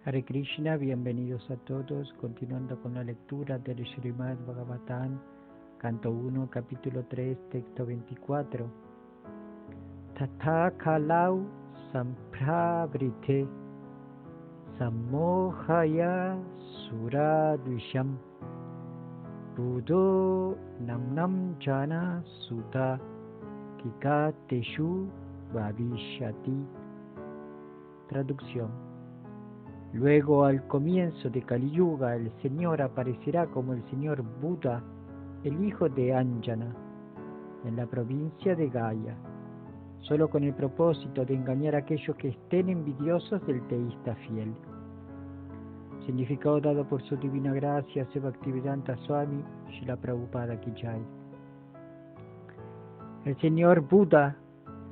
Hare Krishna, bienvenidos a todos, continuando con la lectura del Srimad Bhagavatam, canto 1, capítulo 3, texto 24. Tatha kalau sampravrite sammohaya suradvisham buddho namnam jana sutta kikateshu bhavishyati. Traducción. Luego, al comienzo de Kali Yuga, el Señor aparecerá como el Señor Buda, el hijo de Anjana, en la provincia de Gaya, solo con el propósito de engañar a aquellos que estén envidiosos del teísta fiel. Significado dado por su divina gracia, Seva Bhaktivedanta Swami, Srila Prabhupada Ki Jai. El Señor Buda,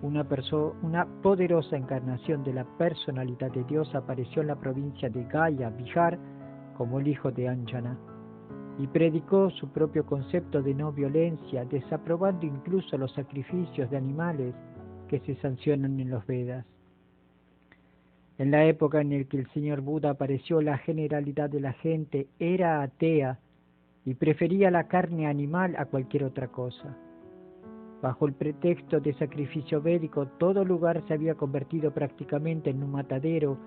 una poderosa encarnación de la personalidad de Dios, apareció en la provincia de Gaya, Bihar, como el hijo de Anjana, y predicó su propio concepto de no violencia, desaprobando incluso los sacrificios de animales que se sancionan en los Vedas. En la época en la que el Señor Buda apareció, la generalidad de la gente era atea y prefería la carne animal a cualquier otra cosa. Bajo el pretexto de sacrificio védico, todo lugar se había convertido prácticamente en un matadero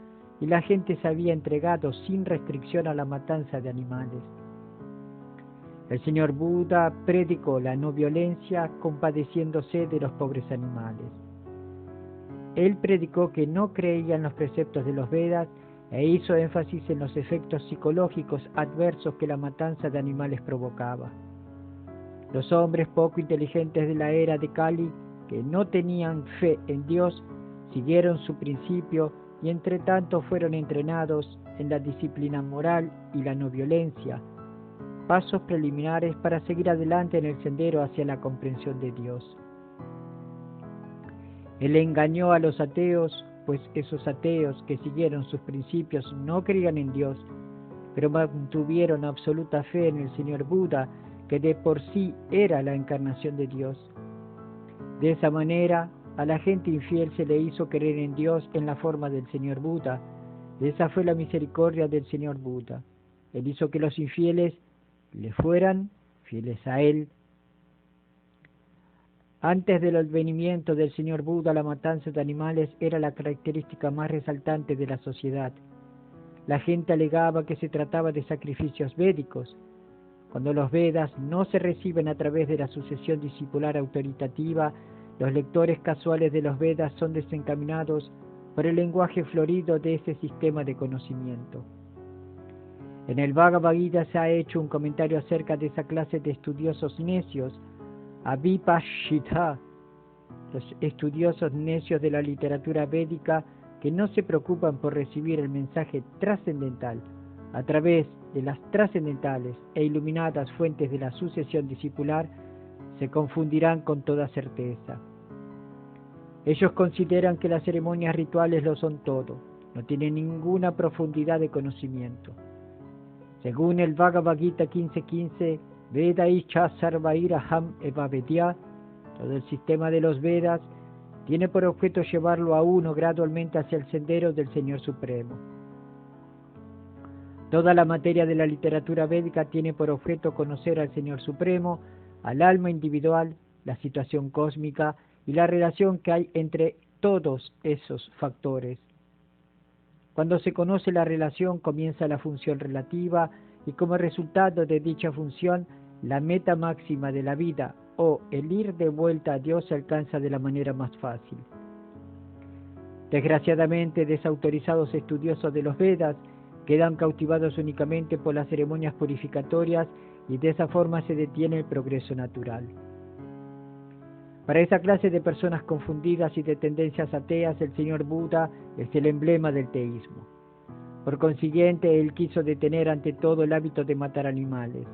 y la gente se había entregado sin restricción a la matanza de animales. El Señor Buda predicó la no violencia compadeciéndose de los pobres animales. Él predicó que no creía en los preceptos de los Vedas e hizo énfasis en los efectos psicológicos adversos que la matanza de animales provocaba. Los hombres poco inteligentes de la era de Kali, que no tenían fe en Dios, siguieron su principio y entre tanto fueron entrenados en la disciplina moral y la no violencia, pasos preliminares para seguir adelante en el sendero hacia la comprensión de Dios. Él engañó a los ateos, pues esos ateos que siguieron sus principios no creían en Dios, pero mantuvieron absoluta fe en el Señor Buda, que de por sí era la encarnación de Dios. De esa manera, a la gente infiel se le hizo creer en Dios en la forma del Señor Buda. Esa fue la misericordia del Señor Buda. Él hizo que los infieles le fueran fieles a Él. Antes del advenimiento del Señor Buda, la matanza de animales era la característica más resaltante de la sociedad. La gente alegaba que se trataba de sacrificios védicos. Cuando los Vedas no se reciben a través de la sucesión discipular autoritativa, los lectores casuales de los Vedas son desencaminados por el lenguaje florido de ese sistema de conocimiento. En el Bhagavad Gita se ha hecho un comentario acerca de esa clase de estudiosos necios, avipashita, los estudiosos necios de la literatura védica que no se preocupan por recibir el mensaje trascendental a través de las trascendentales e iluminadas fuentes de la sucesión discipular, se confundirán con toda certeza. Ellos consideran que las ceremonias rituales lo son todo, no tienen ninguna profundidad de conocimiento. Según el Bhagavad Gita 15.15, Veda Icha Sarvairaham Eva Vedya, todo el sistema de los Vedas tiene por objeto llevarlo a uno gradualmente hacia el sendero del Señor Supremo. Toda la materia de la literatura védica tiene por objeto conocer al Señor Supremo, al alma individual, la situación cósmica y la relación que hay entre todos esos factores. Cuando se conoce la relación, comienza la función relativa y como resultado de dicha función, la meta máxima de la vida o el ir de vuelta a Dios se alcanza de la manera más fácil. Desgraciadamente, desautorizados estudiosos de los Vedas quedan cautivados únicamente por las ceremonias purificatorias y de esa forma se detiene el progreso natural. Para esa clase de personas confundidas y de tendencias ateas, el Señor Buda es el emblema del teísmo. Por consiguiente, Él quiso detener ante todo el hábito de matar animales.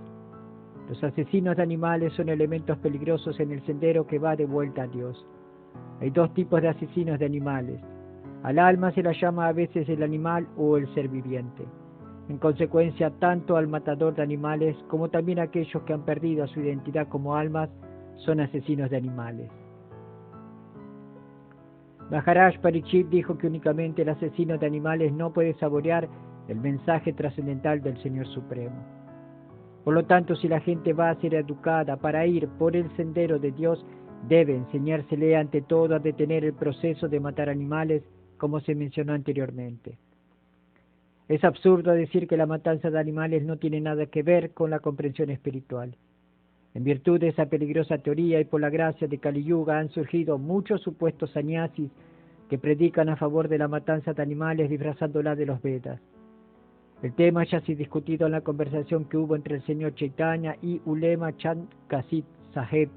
Los asesinos de animales son elementos peligrosos en el sendero que va de vuelta a Dios. Hay dos tipos de asesinos de animales. Al alma se la llama a veces el animal o el ser viviente. En consecuencia, tanto al matador de animales como también a aquellos que han perdido su identidad como almas son asesinos de animales. Maharaj Parikshit dijo que únicamente el asesino de animales no puede saborear el mensaje trascendental del Señor Supremo. Por lo tanto, si la gente va a ser educada para ir por el sendero de Dios, debe enseñársele ante todo a detener el proceso de matar animales, como se mencionó anteriormente. Es absurdo decir que la matanza de animales no tiene nada que ver con la comprensión espiritual. En virtud de esa peligrosa teoría y por la gracia de Kali Yuga han surgido muchos supuestos sannyasis que predican a favor de la matanza de animales disfrazándola de los Vedas. El tema ya ha sido discutido en la conversación que hubo entre el señor Chaitanya y Ulema Chand Kasit Saheb.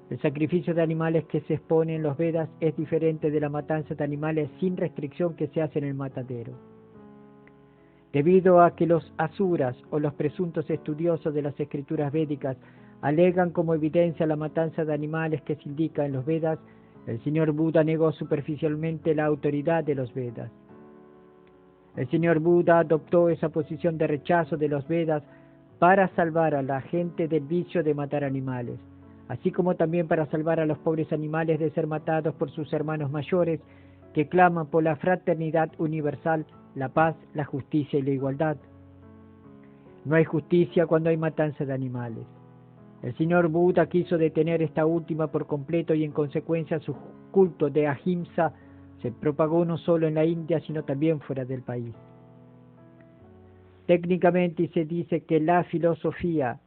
El sacrificio de animales que se expone en los Vedas es diferente de la matanza de animales sin restricción que se hace en el matadero. Debido a que los asuras o los presuntos estudiosos de las escrituras védicas alegan como evidencia la matanza de animales que se indica en los Vedas, el señor Buda negó superficialmente la autoridad de los Vedas. El señor Buda adoptó esa posición de rechazo de los Vedas para salvar a la gente del vicio de matar animales, así como también para salvar a los pobres animales de ser matados por sus hermanos mayores que claman por la fraternidad universal, la paz, la justicia y la igualdad. No hay justicia cuando hay matanza de animales. El señor Buda quiso detener esta última por completo y en consecuencia su culto de Ahimsa se propagó no solo en la India sino también fuera del país. Técnicamente se dice que la filosofía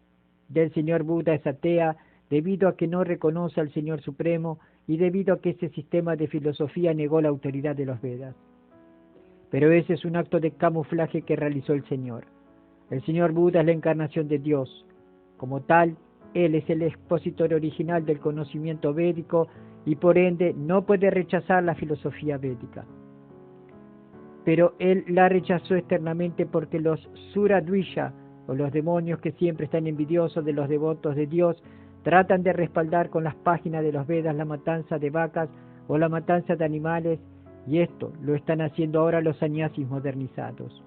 del señor Buda es atea debido a que no reconoce al Señor Supremo y debido a que ese sistema de filosofía negó la autoridad de los Vedas. Pero ese es un acto de camuflaje que realizó el Señor. El señor Buda es la encarnación de Dios. Como tal, Él es el expositor original del conocimiento védico y por ende no puede rechazar la filosofía védica. Pero Él la rechazó externamente porque los Suradvisha, o los demonios que siempre están envidiosos de los devotos de Dios, tratan de respaldar con las páginas de los Vedas la matanza de vacas o la matanza de animales, y esto lo están haciendo ahora los sannyasis modernizados.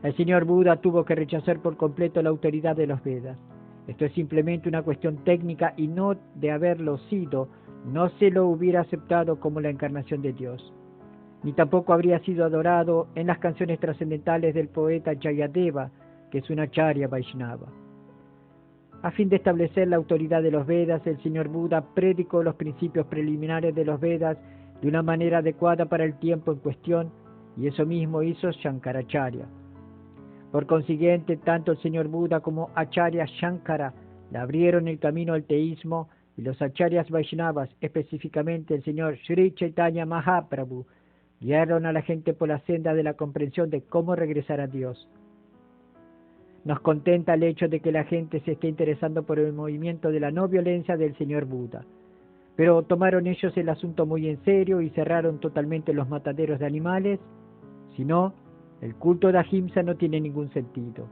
El señor Buda tuvo que rechazar por completo la autoridad de los Vedas. Esto es simplemente una cuestión técnica y no de haberlo sido, no se lo hubiera aceptado como la encarnación de Dios. Ni tampoco habría sido adorado en las canciones trascendentales del poeta Jayadeva, que es una Acharya Vaishnava. A fin de establecer la autoridad de los Vedas, el señor Buda predicó los principios preliminares de los Vedas de una manera adecuada para el tiempo en cuestión, y eso mismo hizo Shankaracharya. Por consiguiente, tanto el señor Buda como Acharya Shankara le abrieron el camino al teísmo, y los Acharyas Vaishnavas, específicamente el señor Sri Chaitanya Mahaprabhu, guiaron a la gente por la senda de la comprensión de cómo regresar a Dios. Nos contenta el hecho de que la gente se esté interesando por el movimiento de la no violencia del señor Buda, pero ¿tomaron ellos el asunto muy en serio y cerraron totalmente los mataderos de animales? Si no, el culto de Ahimsa no tiene ningún sentido.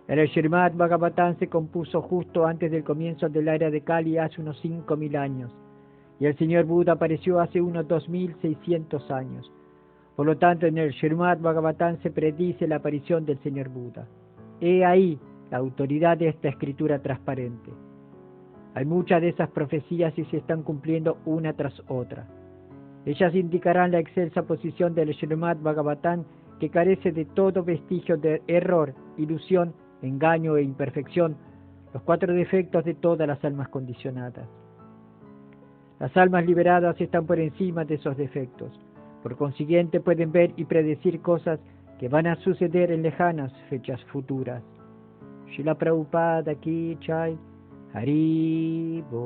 El Srimad Bhagavatam se compuso justo antes del comienzo de la era de Kali hace unos 5.000 años, y el señor Buda apareció hace unos 2.600 años. Por lo tanto, en el Srimad Bhagavatam se predice la aparición del señor Buda. He ahí la autoridad de esta escritura transparente. Hay muchas de esas profecías y se están cumpliendo una tras otra. Ellas indicarán la excelsa posición del Srimad Bhagavatam, que carece de todo vestigio de error, ilusión, engaño e imperfección, los 4 defectos de todas las almas condicionadas. Las almas liberadas están por encima de esos defectos. Por consiguiente pueden ver y predecir cosas que van a suceder en lejanas fechas futuras. Srila Prabhupada Ki Jai. Hari Bol.